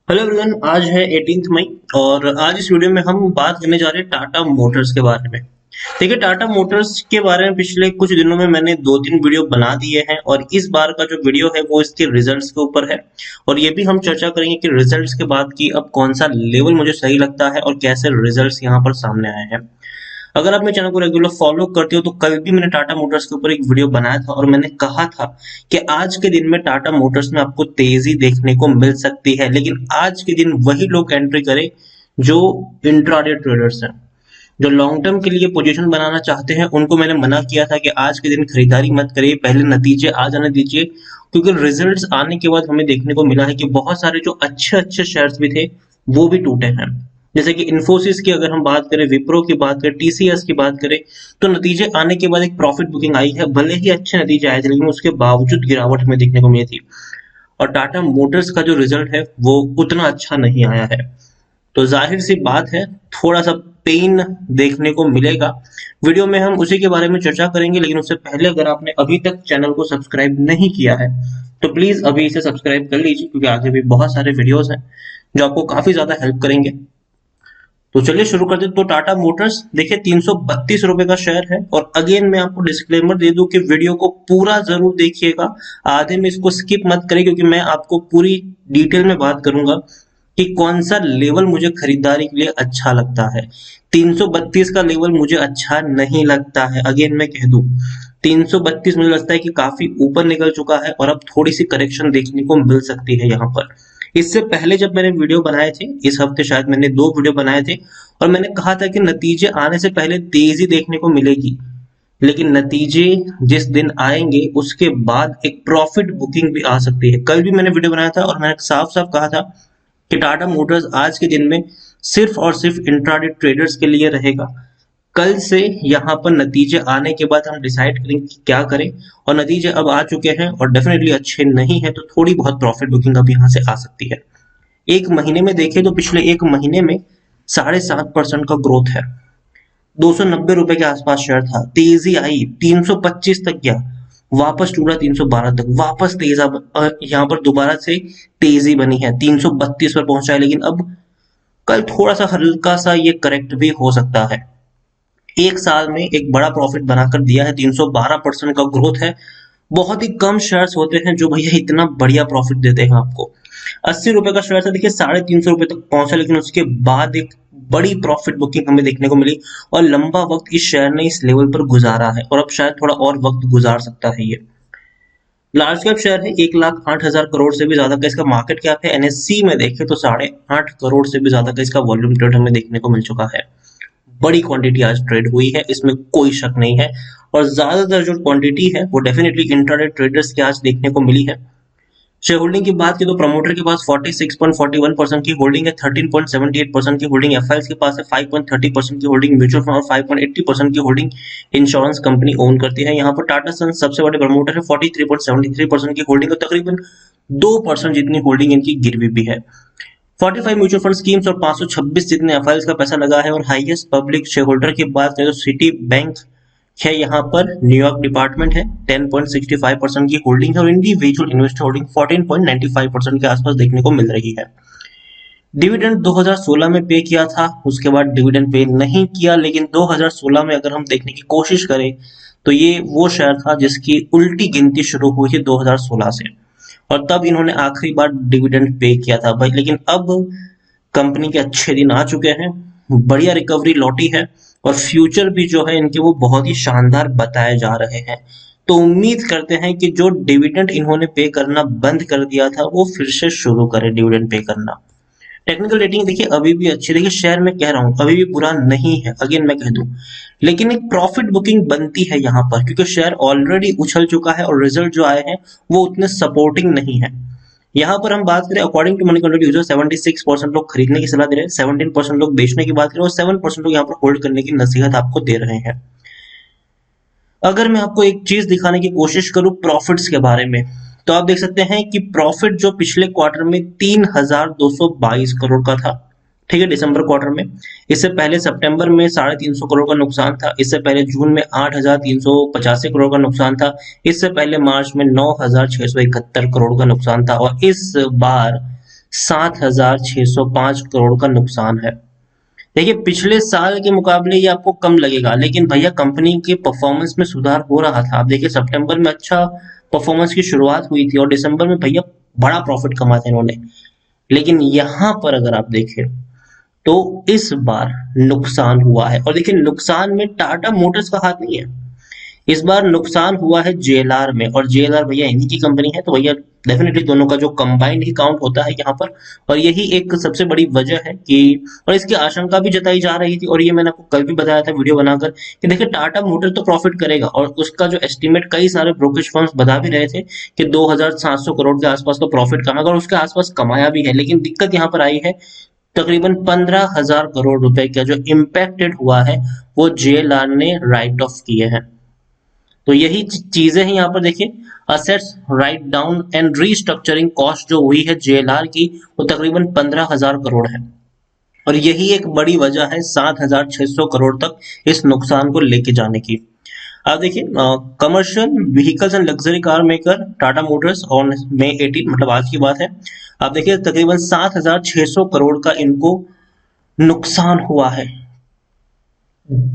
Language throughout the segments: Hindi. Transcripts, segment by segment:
हेलो एवरीवन, आज है 18 मई और आज इस वीडियो में हम बात करने जा रहे हैं टाटा मोटर्स के बारे में। देखिए, टाटा मोटर्स के बारे में पिछले कुछ दिनों में मैंने दो तीन वीडियो बना दिए हैं और इस बार का जो वीडियो है वो इसके रिजल्ट्स के ऊपर है। और ये भी हम चर्चा करेंगे कि रिजल्ट्स के बाद की अब कौन सा लेवल मुझे सही लगता है और कैसे रिजल्ट्स यहाँ पर सामने आए हैं। अगर आप मेरे चैनल को रेगुलर फॉलो करते हो तो कल भी मैंने टाटा मोटर्स के ऊपर एक वीडियो बनाया था और मैंने कहा था कि आज के दिन में टाटा मोटर्स में आपको तेजी देखने को मिल सकती है, लेकिन आज के दिन वही लोग एंट्री करें जो इंट्राडे ट्रेडर्स हैं, जो लॉन्ग टर्म के लिए पोजीशन बनाना चाहते हैं। उनको मैंने मना किया था कि आज के दिन खरीदारी मत करिए, पहले नतीजे आ जाने दीजिए, क्योंकि रिजल्ट्स आने के बाद हमें देखने को मिला है कि बहुत सारे जो अच्छे अच्छे शेयर्स भी थे वो भी टूटे हैं। जैसे कि इन्फोसिस की अगर हम बात करें, विप्रो की बात करें, टीसीएस की बात करें, तो नतीजे आने के बाद एक प्रॉफिट बुकिंग आई है। भले ही अच्छे नतीजे आए थे लेकिन उसके बावजूद गिरावट हमें देखने को मिली थी। और टाटा मोटर्स का जो रिजल्ट है वो उतना अच्छा नहीं आया है, तो जाहिर सी बात है थोड़ा सा पेन देखने को मिलेगा। वीडियो में हम उसी के बारे में चर्चा करेंगे, लेकिन उससे पहले अगर आपने अभी तक चैनल को सब्सक्राइब नहीं किया है तो प्लीज अभी इसे सब्सक्राइब कर लीजिए, क्योंकि आगे भी बहुत सारे वीडियोस हैं जो आपको काफी ज्यादा हेल्प करेंगे। तो चलिए शुरू करते हैं। तो टाटा मोटर्स देखिए 332 रुपए का शेयर है। और अगेन मैं आपको डिस्क्लेमर दे दूं कि वीडियो को पूरा जरूर देखिएगा, आधे में इसको स्किप मत करें, क्योंकि मैं आपको पूरी डिटेल में बात करूंगा कि कौन सा लेवल मुझे खरीदारी के लिए अच्छा लगता है। 332 का लेवल मुझे अच्छा नहीं लगता है, अगेन मैं कह दूं 332 मुझे लगता है कि काफी ऊपर निकल चुका है और अब थोड़ी सी करेक्शन देखने को मिल सकती है यहाँ पर। इससे पहले जब मैंने वीडियो बनाए थे, इस हफ्ते शायद मैंने दो वीडियो बनाए थे, और मैंने कहा था कि नतीजे आने से पहले तेजी देखने को मिलेगी, लेकिन नतीजे जिस दिन आएंगे उसके बाद एक प्रॉफिट बुकिंग भी आ सकती है। कल भी मैंने वीडियो बनाया था और मैंने साफ साफ कहा था कि टाटा मोटर्स आज के दिन में सिर्फ और सिर्फ इंट्राडे ट्रेडर्स के लिए रहेगा। कल से यहाँ पर नतीजे आने के बाद हम डिसाइड करेंगे कि क्या करें, और नतीजे अब आ चुके हैं और डेफिनेटली अच्छे नहीं है, तो थोड़ी बहुत प्रॉफिट बुकिंग अब यहाँ से आ सकती है। एक महीने में देखें तो पिछले एक महीने में 7.5% का ग्रोथ है। 290 रुपए के आसपास शेयर था, तेजी आई 325 तक गया, वापस टूटा 312 तक, वापस तेज अब यहाँ पर दोबारा से तेजी बनी है, 332 पर पहुंचा है। लेकिन अब कल थोड़ा सा हल्का सा ये करेक्ट भी हो सकता है। एक साल में एक बड़ा प्रॉफिट बनाकर दिया है, 312% का ग्रोथ है। बहुत ही कम शेयर्स होते हैं जो भैया इतना बढ़िया प्रॉफिट देते हैं आपको। 80 रुपए का शेयर था, देखिए 350 रुपए तक पहुंचा, लेकिन उसके बाद एक बड़ी प्रॉफिट बुकिंग हमें देखने को मिली और लंबा वक्त इस शेयर ने इस लेवल पर गुजारा है और अब शायद थोड़ा और वक्त गुजार सकता है ये। लार्ज कैप शेयर है, 1,08,000 करोड़ से भी ज्यादा का इसका मार्केट कैप है। एनएससी में देखें तो 8.5 करोड़ से भी ज्यादा का इसका वॉल्यूम ट्रेड हमें देखने को मिल चुका है। बड़ी क्वांटिटी आज ट्रेड हुई है, इसमें कोई शक नहीं है। और ज्यादातर जो क्वांटिटी है वो डेफिनेटली इंट्राडे ट्रेडर्स के आज देखने को मिली है। शेयर होल्डिंग की बात की तो प्रमोटर के पास 46.41% की होल्डिंग है, 13.78% की होल्डिंग एफआईएस के पास है, 5.30% की होल्डिंग म्यूचुअल फंड और 5.80% की होल्डिंग इंश्योरेंस कंपनी ओन करती है। यहाँ पर टाटा सन्स सबसे बड़े प्रमोटर है, 43.73% की होल्डिंग और तकरीबन 2% जितनी होल्डिंग इनकी गिरवी भी है। 45 म्यूचुअल फंड स्कीम्स और 526 जितने एफआईएस का पैसा लगा है। और हाईएस्ट पब्लिक शेयर होल्डर की बात करें तो सिटी बैंक है, यहाँ पर न्यूयॉर्क डिपार्टमेंट है, 10.65% की होल्डिंग है और इंडिविजुअल इन्वेस्टर होल्डिंग 14.95% के आसपास देखने को मिल रही है। डिविडेंड 2016 में पे किया था, उसके बाद डिविडेंड पे नहीं किया, लेकिन 2016 में अगर हम देखने की कोशिश करें तो ये वो शेयर था जिसकी उल्टी गिनती शुरू हुई थी 2016 से, और तब इन्होंने आखिरी बार डिविडेंड पे किया था भाई। लेकिन अब कंपनी के अच्छे दिन आ चुके हैं, बढ़िया रिकवरी लौटी है और फ्यूचर भी जो है इनके वो बहुत ही शानदार बताए जा रहे हैं। तो उम्मीद करते हैं कि जो डिविडेंड इन्होंने पे करना बंद कर दिया था वो फिर से शुरू करे डिविडेंड पे करना। टेक्निकल रेटिंग देखिए अभी भी अच्छी, देखिए शेयर में कह रहा हूं अभी भी बुरा नहीं है, अगेन मैं कह दूं, लेकिन एक प्रॉफिट बुकिंग बनती है यहाँ पर, क्योंकि शेयर ऑलरेडी उछल चुका है और रिजल्ट जो आए हैं वो उतने सपोर्टिंग नहीं है। यहाँ पर हम बात करें according to money control user 76% लोग खरीदने की सलाह दे रहे हैं, 17% लोग बेचने की बात करें और 7% लोग यहाँ पर होल्ड करने की नसीहत आपको दे रहे हैं। अगर मैं आपको एक चीज दिखाने की कोशिश करूं प्रॉफिट्स के बारे में, तो आप देख सकते हैं कि प्रॉफिट जो पिछले क्वार्टर में 3,222 करोड़ का था, ठीक है, दिसंबर क्वार्टर में। इससे पहले सितंबर में 350 करोड़ का नुकसान था, इससे पहले जून में 8,385 करोड़ का नुकसान था, इससे पहले मार्च में 9,671 करोड़ का नुकसान था, और इस बार 7,605 करोड़ का नुकसान है। देखिए पिछले साल के मुकाबले ये आपको कम लगेगा, लेकिन भैया कंपनी के परफॉर्मेंस में सुधार हो रहा था। आप देखिए सितंबर में अच्छा परफॉर्मेंस की शुरुआत हुई थी और दिसंबर में भैया बड़ा प्रॉफिट कमाया था इन्होंने। लेकिन यहाँ पर अगर आप देखें तो इस बार नुकसान हुआ है, और देखिए नुकसान में टाटा मोटर्स का हाथ नहीं है। इस बार नुकसान हुआ है जेएलआर में, और जेएलआर भैया इन्हीं की कंपनी है, तो भैया डेफिनेटली दोनों का जो कंबाइंड ही काउंट होता है यहाँ पर। और यही एक सबसे बड़ी वजह है कि, और इसकी आशंका भी जताई जा रही थी, और ये मैंने आपको कल भी बताया था वीडियो बनाकर कि देखिए टाटा मोटर तो प्रॉफिट करेगा, और उसका जो एस्टिमेट कई सारे ब्रोकरेज फर्म्स बता भी रहे थे कि 2,700 करोड़ के आसपास का प्रॉफिट कमाएगा, और उसके आसपास कमाया भी है। लेकिन दिक्कत यहाँ पर आई है, तकरीबन 15,000 करोड़ रुपए का जो इम्पैक्टेड हुआ है वो जेएलआर ने राइट ऑफ किए हैं। तो यही चीजें हैं यहाँ पर देखिए, assets write down and restructuring cost जो हुई है जेएलआर की वो तकरीबन 15,000 करोड़ है, और यही एक बड़ी वजह है 7,600 करोड़ तक इस नुकसान को लेके जाने की। अब देखिए commercial vehicles and luxury car maker Tata motors on May 18, मतलब आज की बात है। आप देखिए तकरीबन 7,600 करोड़ का इनको नुकसान हुआ है,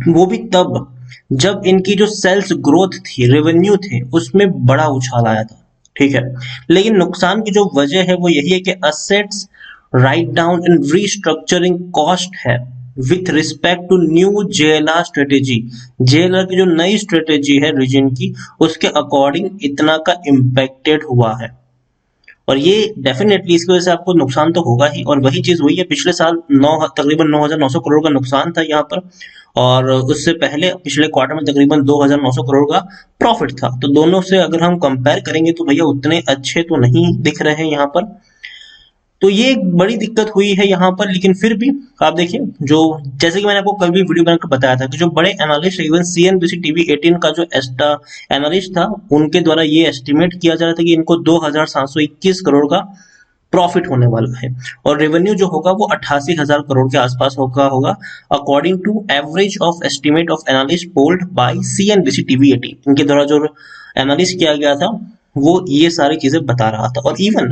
वो भी तब जब इनकी जो सेल्स ग्रोथ थी, रेवेन्यू थे, उसमें बड़ा उछाल आया था। ठीक है, लेकिन नुकसान की जो वजह है वो यही है कि assets write down and restructuring cost है with respect to new JLR strategy. JLR की जो नई स्ट्रेटेजी है रीजन की, उसके अकॉर्डिंग इतना का इम्पैक्टेड हुआ है, और ये डेफिनेटली इसकी वजह से आपको नुकसान तो होगा ही। और वही चीज हुई है, पिछले साल तकरीबन 9,900 करोड़ का नुकसान था यहाँ पर, और उससे पहले पिछले क्वार्टर में तकरीबन 2,900 करोड़ का प्रॉफिट था। तो दोनों से अगर हम कंपेयर करेंगे तो भैया उतने अच्छे तो नहीं दिख रहे हैं यहाँ पर। तो ये एक बड़ी दिक्कत हुई है यहाँ पर, लेकिन फिर भी आप देखिए, जो जैसे कि मैंने आपको कल भी वीडियो बनाकर बताया था कि जो बड़े एनालिस्ट, इवन सीएनबीसी टीवी 18 का जो एनालिस्ट था, उनके द्वारा ये एस्टिमेट किया जा रहा था कि इनको 2,721 करोड़ का प्रॉफिट होने वाला है, और रेवेन्यू जो होगा वो 88,000 करोड़ के आसपास होगा according to average of estimate of analyst polled by CNBC TV 18। इनके द्वारा जो एनालिस्ट किया गया था वो ये सारी चीजें बता रहा था। और इवन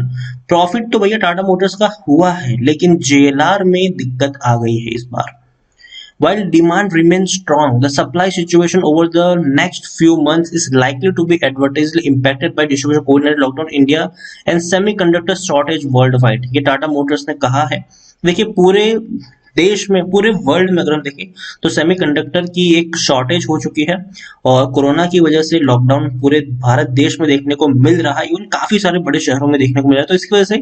प्रॉफिट तो भैया टाटा मोटर्स का हुआ है, लेकिन जेएलआर में दिक्कत आ गई है इस बार। While demand remains strong, the supply situation over the next few months is likely to be adversely impacted by distribution COVID-19 lockdown India and semiconductor shortage worldwide। ये टाटा मोटर्स ने कहा है। देखिए पूरे देश में, पूरे वर्ल्ड में अगर हम देखें तो सेमीकंडक्टर की एक शॉर्टेज हो चुकी है, और कोरोना की वजह से लॉकडाउन पूरे भारत देश में देखने को मिल रहा है, इवन काफी सारे बड़े शहरों में देखने को मिल रहा है। तो इसकी वजह से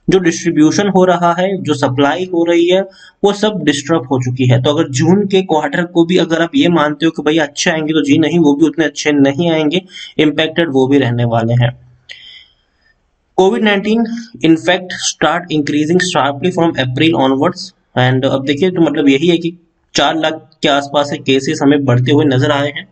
जो डिस्ट्रीब्यूशन हो रहा है, जो सप्लाई हो रही है, वो सब डिस्टर्ब हो चुकी है। तो अगर जून के क्वार्टर को भी अगर आप ये मानते हो कि भैया अच्छे आएंगे, तो जी नहीं, वो भी उतने अच्छे नहीं आएंगे, इम्पैक्टेड वो भी रहने वाले हैं। कोविड-19 in fact start increasing sharply from April onwards, and अब देखिए तो मतलब यही है कि 4 लाख के आसपास के केसेस हमें बढ़ते हुए नजर आए हैं,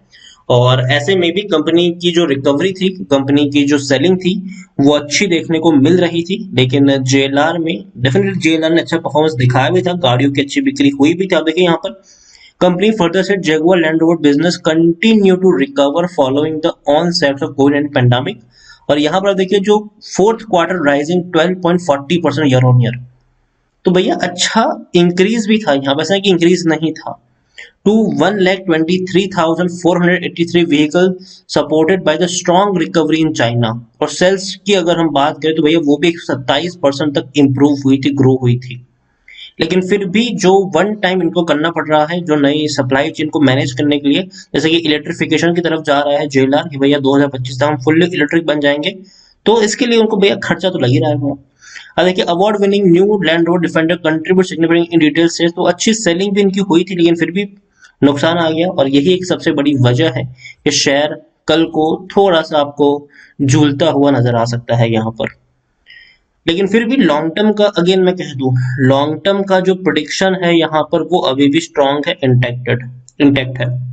और ऐसे में भी कंपनी की जो रिकवरी थी, कंपनी की जो सेलिंग थी, वो अच्छी देखने को मिल रही थी। लेकिन जेएलआर में डेफिनेटली जेएलआर ने अच्छा परफॉर्मेंस दिखाया भी था, गाड़ियों की अच्छी बिक्री हुई भी थी। आप देखिए यहाँ पर company further said Jaguar Land Rover business continue to recover following the onset of Covid pandemic. और यहाँ पर देखिए जो fourth quarter rising 12.40% year on year, तो भैया अच्छा इंक्रीज भी था यहाँ पर, ऐसा कि इंक्रीज नहीं था। To 1,23,483 vehicle supported by the strong recovery in China. और सेल्स की अगर हम बात करें तो भैया वो भी 27% तक इंप्रूव हुई थी, ग्रो हुई थी। लेकिन फिर भी जो वन टाइम इनको करना पड़ रहा है, जो नई सप्लाई चेन को मैनेज करने के लिए, जैसे कि इलेक्ट्रिफिकेशन की तरफ जा रहा है जेएलआर कि भैया 2025 तक हम फुल्ली इलेक्ट्रिक बन जाएंगे, तो इसके लिए उनको भैया खर्चा तो लग ही रहा है। अब देखिए award winning new land rover defender contribute significantly in detail से, तो अच्छी सेलिंग भी इनकी हुई थी, लेकिन फिर भी नुकसान आ गया। और यही एक सबसे बड़ी वजह है कि शेयर कल को थोड़ा सा आपको झूलता हुआ नजर आ सकता है यहाँ पर। लेकिन फिर भी लॉन्ग टर्म का अगेन मैं कह दूं, लॉन्ग टर्म का जो प्रोडिक्शन है यहाँ पर वो अभी भी स्ट्रॉन्ग है, इंटैक्ट है।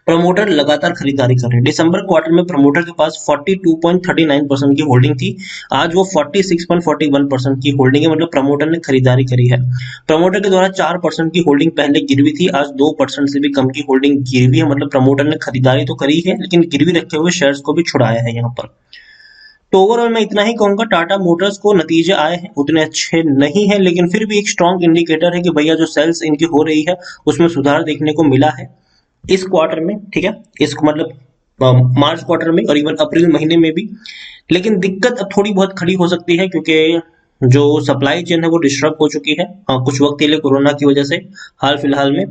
प्रमोटर लगातार खरीदारी कर रहे हैं। दिसंबर क्वार्टर में प्रमोटर के पास 42.39% की होल्डिंग थी, आज वो 46.41% की होल्डिंग है, मतलब प्रमोटर ने खरीदारी करी है। प्रमोटर के द्वारा 4% की होल्डिंग पहले गिरवी थी, आज 2% से भी कम की होल्डिंग गिरवी है, मतलब प्रमोटर ने खरीदारी तो करी है लेकिन गिरवी रखे हुए शेयर्स को भी छुड़ाया है यहाँ पर। तो ओवरऑल मैं इतना ही कहूंगा, टाटा मोटर्स को नतीजे आए हैं उतने अच्छे नहीं है, लेकिन फिर भी एक स्ट्रॉन्ग इंडिकेटर है कि भैया जो सेल्स इनकी हो रही है उसमें सुधार देखने को मिला है इस क्वार्टर में, ठीक है, इस मतलब मार्च क्वार्टर में और इवन अप्रैल महीने में भी। लेकिन दिक्कत अब थोड़ी बहुत खड़ी हो सकती है क्योंकि जो सप्लाई चेन है वो डिस्टर्ब हो चुकी है कुछ वक्त के लिए कोरोना की वजह से हाल फिलहाल में।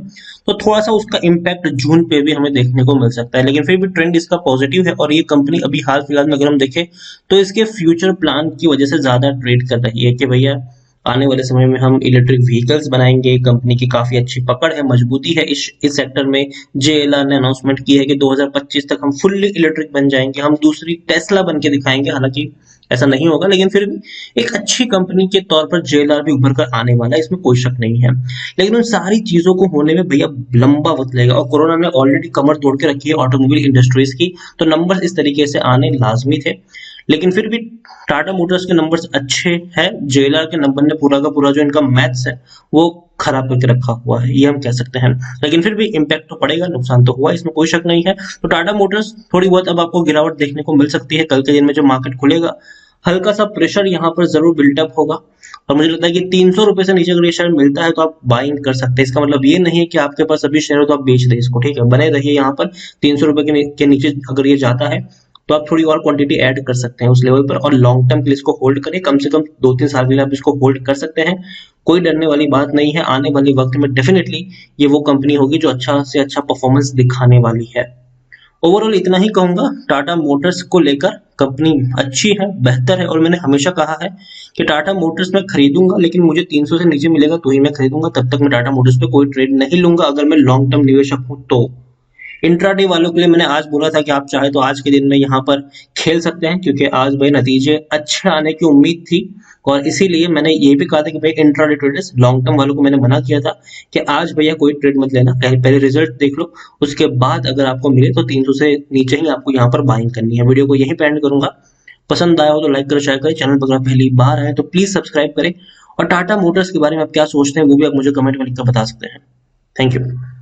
तो थोड़ा सा उसका इम्पैक्ट जून पे भी हमें देखने को मिल सकता है, लेकिन फिर भी ट्रेंड इसका पॉजिटिव है और ये कंपनी अभी हाल फिलहाल में अगर हम देखें तो इसके फ्यूचर प्लान की वजह से ज्यादा ट्रेड कर रही है कि भैया आने वाले समय में हम इलेक्ट्रिक व्हीकल्स बनाएंगे। कंपनी की काफी अच्छी पकड़ है, मजबूती है इस सेक्टर में। जेएलआर ने अनाउंसमेंट की है कि 2025 तक हम फुल्ली इलेक्ट्रिक बन जाएंगे, हम दूसरी टेस्ला बन के दिखाएंगे। हालांकि ऐसा नहीं होगा, लेकिन फिर भी एक अच्छी कंपनी के तौर पर जेएलआर भी उभर कर आने वाला है, इसमें कोई शक नहीं है। लेकिन उन सारी चीजों को होने में भैया लंबा वक्त लगेगा और कोरोना ने ऑलरेडी कमर तोड़ के रखी है ऑटोमोबाइल इंडस्ट्रीज की, तो नंबर इस तरीके से आने लाजमी थे। लेकिन फिर भी टाटा मोटर्स के नंबर्स अच्छे हैं, जेएलआर के नंबर ने पूरा का पूरा जो इनका मैथ्स है वो खराब करके रखा हुआ है, ये हम कह सकते हैं। लेकिन फिर भी इम्पैक्ट तो पड़ेगा, नुकसान तो हुआ, इसमें कोई शक नहीं है। तो टाटा मोटर्स थोड़ी बहुत अब आपको गिरावट देखने को मिल सकती है। कल के दिन में जब मार्केट खुलेगा हल्का सा प्रेशर यहाँ पर जरूर बिल्टअप होगा और मुझे लगता है कि 300 रुपए से नीचे अगर ये शेयर मिलता है तो आप बाइंग कर सकते हैं। इसका मतलब ये नहीं है कि आपके पास अभी शेयर हो तो आप बेच दें इसको, ठीक है, बने रहिए यहाँ पर। 300 रुपए के नीचे अगर ये जाता है तो आप थोड़ी और क्वांटिटी ऐड कर सकते हैं उस लेवल पर और लॉन्ग टर्म के लिए इसको होल्ड करें। कम से कम 2-3 साल के लिए आप इसको होल्ड कर सकते हैं, कोई डरने वाली बात नहीं है। आने वाले वक्त में डेफिनेटली ये वो कंपनी होगी जो अच्छा से अच्छा परफॉर्मेंस दिखाने वाली है। ओवरऑल इतना ही कहूंगा, टाटा मोटर्स को लेकर कंपनी अच्छी है, बेहतर है और मैंने हमेशा कहा है कि टाटा मोटर्स में खरीदूंगा, लेकिन मुझे 300 से नीचे मिलेगा तो ही मैं खरीदूंगा, तब तक मैं टाटा मोटर्स पे कोई ट्रेड नहीं लूंगा अगर मैं लॉन्ग टर्म निवेशक हूं तो। इंट्राडे वालों के लिए मैंने आज बोला था कि आप चाहे तो आज के दिन में यहाँ पर खेल सकते हैं क्योंकि आज भाई नतीजे अच्छे आने की उम्मीद थी और इसीलिए मैंने ये भी कहा था कि भाई इंट्राडे ट्रेडर्स, लॉन्ग टर्म वालों को मैंने मना किया था कि आज भैया कोई ट्रेड मत लेना, पहले रिजल्ट देख लो, उसके बाद अगर आपको मिले तो 300 से नीचे ही आपको यहाँ पर बाइंग करनी है। वीडियो को यहीं पे एंड करूंगा, पसंद आया हो तो लाइक करें, शेयर करें, चैनल पर अगर पहली बार आए तो प्लीज सब्सक्राइब करें और टाटा मोटर्स के बारे में आप क्या सोचते हैं वो भी आप मुझे कमेंट में लिखकर बता सकते हैं। Thank you.